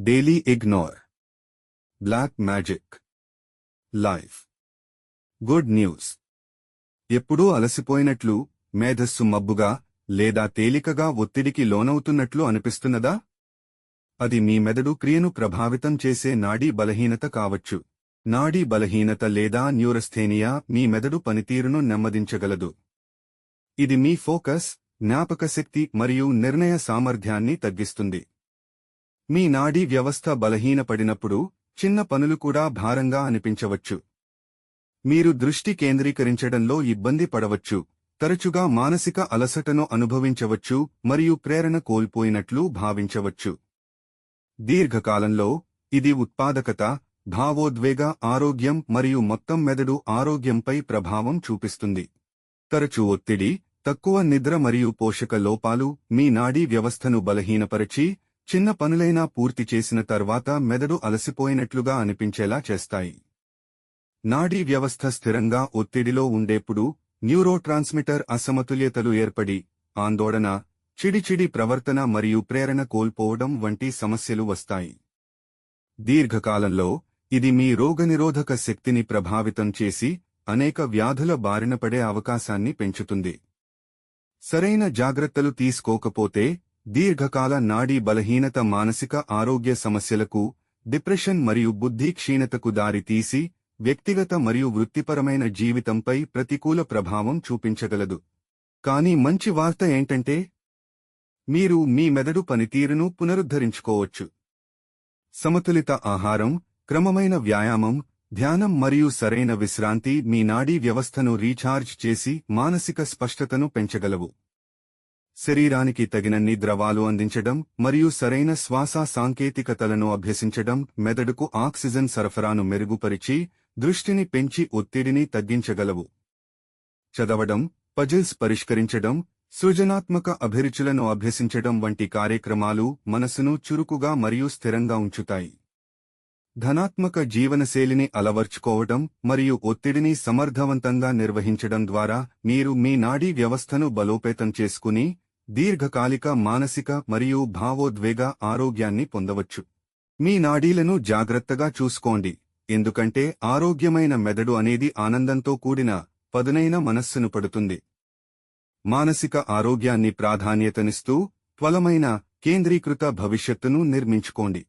Daily ignore, black magic. Life. Good news. ఎప్పుడూ అలసిపోయినట్లు, మేధస్సు మబ్బుగా లేదా తేలికగా ఒత్తిడికి లోనవుతున్నట్లు అనిపిస్తున్నదా? అది మీ మెదడు క్రియను ప్రభావితం చేసే నాడీ బలహీనత కావచ్చు. నాడీ బలహీనత లేదా న్యూరస్థేనియా మీ మెదడు పనితీరును నెమ్మదించగలదు. ఇది మీ ఫోకస్, జ్ఞాపకశక్తి మరియు నిర్ణయ సామర్థ్యాన్ని తగ్గిస్తుంది. మీ నాడీ వ్యవస్థ బలహీనపడినప్పుడు చిన్న పనులు కూడా భారంగా అనిపించవచ్చు. మీరు దృష్టి కేంద్రీకరించడంలో ఇబ్బంది పడవచ్చు, తరచుగా మానసిక అలసటను అనుభవించవచ్చు మరియు ప్రేరణ కోల్పోయినట్లు భావించవచ్చు. దీర్ఘకాలంలో ఇది ఉత్పాదకత, భావోద్వేగ ఆరోగ్యం మరియు మొత్తం మెదడు ఆరోగ్యంపై ప్రభావం చూపిస్తుంది. తరచూ ఒత్తిడి, తక్కువ నిద్ర మరియు పోషక లోపాలు మీ నాడీ వ్యవస్థను బలహీనపరిచి, చిన్న పనులైనా పూర్తి చేసిన తర్వాత మెదడు అలసిపోయినట్లుగా అనిపించేలా చేస్తాయి. నాడీ వ్యవస్థ స్థిరంగా ఒత్తిడిలో ఉండేప్పుడు న్యూరోట్రాన్స్మిటర్ అసమతుల్యతలు ఏర్పడి ఆందోళన, చిడిచిడి ప్రవర్తన మరియు ప్రేరణ కోల్పోవడం వంటి సమస్యలు వస్తాయి. దీర్ఘకాలంలో ఇది మీ రోగనిరోధక శక్తిని ప్రభావితం చేసి అనేక వ్యాధుల బారిన పడే అవకాశాన్ని పెంచుతుంది. సరైన జాగ్రత్తలు తీసుకోకపోతే దీర్ఘకాల నాడీ బలహీనత మానసిక ఆరోగ్య సమస్యలకు, డిప్రెషన్ మరియు బుద్ధి క్షీణతకు దారితీసి వ్యక్తిగత మరియు వృత్తిపరమైన జీవితంపై ప్రతికూల ప్రభావం చూపించగలదు. కానీ మంచి వార్త ఏంటంటే, మీరు మీ మెదడు పనితీరును పునరుద్ధరించుకోవచ్చు. సమతులిత ఆహారం, క్రమమైన వ్యాయామం, ధ్యానం మరియు సరైన విశ్రాంతి మీ నాడీ వ్యవస్థను రీఛార్జ్ చేసి మానసిక స్పష్టతను పెంచగలవు. శరీరానికి తగినన్ని ద్రవాలు అందించడం మరియు సరైన శ్వాస సాంకేతికతలను అభ్యసించడం మెదడుకు ఆక్సిజన్ సరఫరాను మెరుగుపరిచి, దృష్టిని పెంచి ఒత్తిడిని తగ్గించగలవు. చదవడం, పజిల్స్ పరిష్కరించడం, సృజనాత్మక అభిరుచులను అభ్యసించడం వంటి కార్యక్రమాలు మనసును చురుకుగా మరియు స్థిరంగా ఉంచుతాయి. ధనాత్మక జీవనశైలిని అలవర్చుకోవడం మరియు ఒత్తిడిని సమర్థవంతంగా నిర్వహించడం ద్వారా మీరు మీ నాడీ వ్యవస్థను బలోపేతం చేసుకుని దీర్ఘకాలిక మానసిక మరియు భావోద్వేగ ఆరోగ్యాన్ని పొందవచ్చు. మీ నాడీలను జాగ్రత్తగా చూసుకోండి, ఎందుకంటే ఆరోగ్యమైన మెదడు అనేది ఆనందంతో కూడిన పదునైన మనస్సును పడుతుంది. మానసిక ఆరోగ్యాన్ని ప్రాధాన్యతనిస్తూ త్వరమైన కేంద్రీకృత భవిష్యత్తును నిర్మించుకోండి.